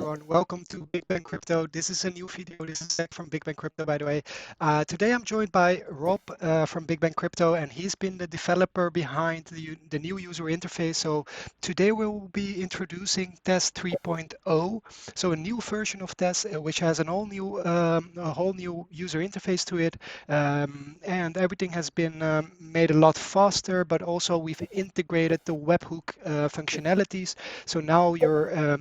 everyone. Welcome to BigBangCrypto. This is a new video. This is Zach from BigBangCrypto, by the way. Today I'm joined by Rob from BigBangCrypto, and he's been the developer behind the new user interface. So today we'll be introducing TESS 3.0, so a new version of TESS, which has a whole new user interface to it, and everything has been made a lot faster. But also we've integrated the webhook functionalities. So now your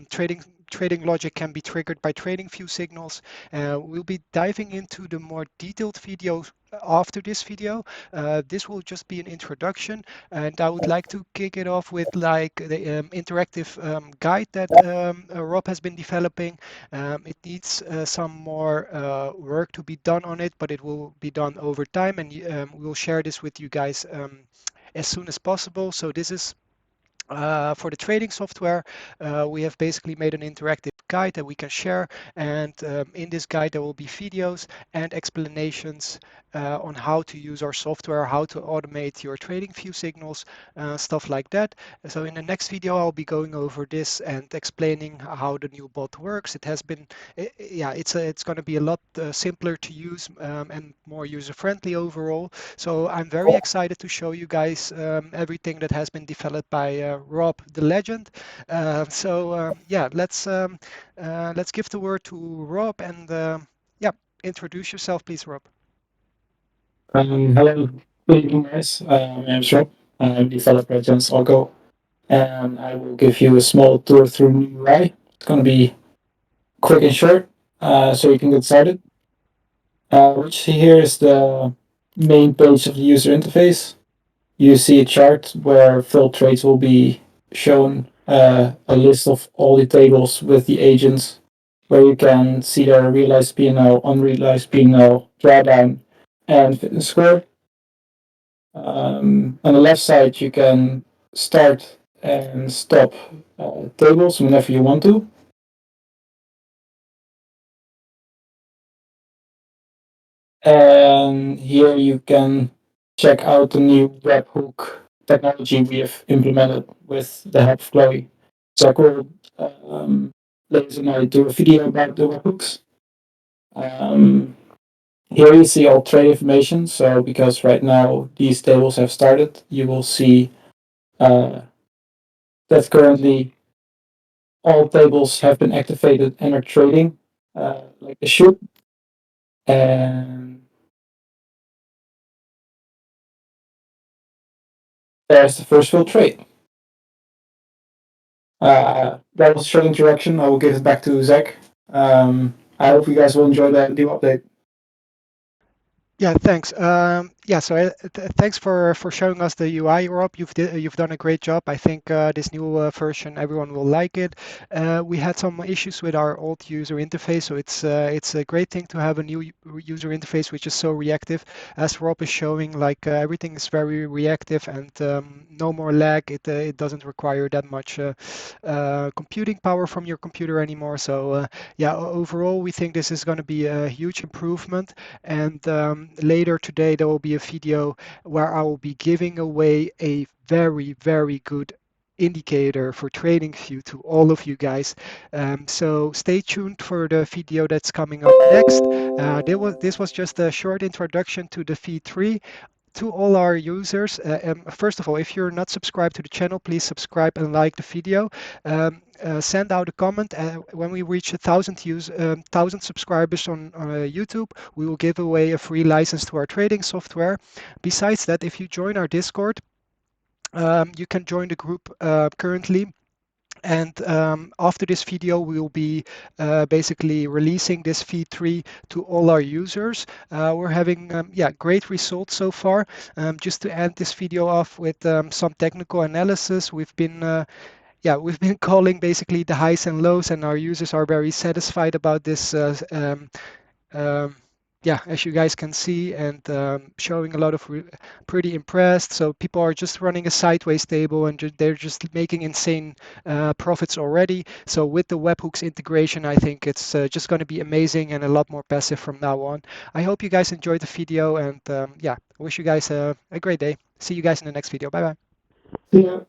trading logic can be triggered by trading view signals. We'll be diving into the more detailed videos after this video. This will just be an introduction, and I would like to kick it off with like the interactive guide that Rob has been developing. It needs some more work to be done on it, but it will be done over time, and we'll share this with you guys as soon as possible. So this is for the trading software. We have basically made an interactive guide that we can share, and in this guide there will be videos and explanations on how to use our software, how to automate your trading view signals, stuff like that. So in the next video I'll be going over this and explaining how the new bot works. It has been, yeah, it's going to be a lot simpler to use and more user-friendly overall. So I'm very excited to show you guys everything that has been developed by Rob the legend. Yeah, let's give the word to Rob, and yeah, introduce yourself, please, Rob. Hello, good evening, guys. My name is Rob. I'm developer at Algo, and I will give you a small tour through new UI. It's going to be quick and short, so you can get started. What you see here is the main page of the user interface. You see a chart where filled trades will be shown, a list of all the tables with the agents, where you can see their realized P&L, unrealized P&L, drawdown, and fitness score. On the left side, you can start and stop tables whenever you want to. And here you can check out the new webhook technology we have implemented with the help of Chloe. So I will later tonight do a video about the webhooks. Um, Here you see all trade information. So because right now these tables have started, you will see that currently all tables have been activated and are trading like they should. And there's the first fill trade. That was a short introduction. I will give it back to Zach. I hope you guys will enjoy the new update. Yeah, thanks. Yeah, so thanks for showing us the UI, Rob. You've done a great job. I think this new version, everyone will like it. We had some issues with our old user interface, so it's a great thing to have a new user interface which is so reactive. As Rob is showing, like everything is very reactive, and no more lag. It doesn't require that much computing power from your computer anymore. So yeah, overall, we think this is going to be a huge improvement. And later today, there will be a video where I will be giving away a very good indicator for TradingView to all of you guys. So stay tuned for the video that's coming up next. This was just a short introduction to the V3. To all our users, first of all, if you're not subscribed to the channel, please subscribe and like the video. Send out a comment. When we reach 1,000 subscribers on YouTube, we will give away a free license to our trading software. Besides that, if you join our Discord, you can join the group currently. And after this video, we will be basically releasing this V3 to all our users. We're having yeah, great results so far. Just to end this video off with some technical analysis, yeah, we've been calling basically the highs and lows, and our users are very satisfied about this. Um, yeah, as you guys can see, and showing a lot of pretty impressed. So people are just running a sideways table, and they're just making insane profits already. So with the webhooks integration, I think it's just going to be amazing and a lot more passive from now on. I hope you guys enjoyed the video, and yeah, I wish you guys a great day. See you guys in the next video. Bye bye. Yeah.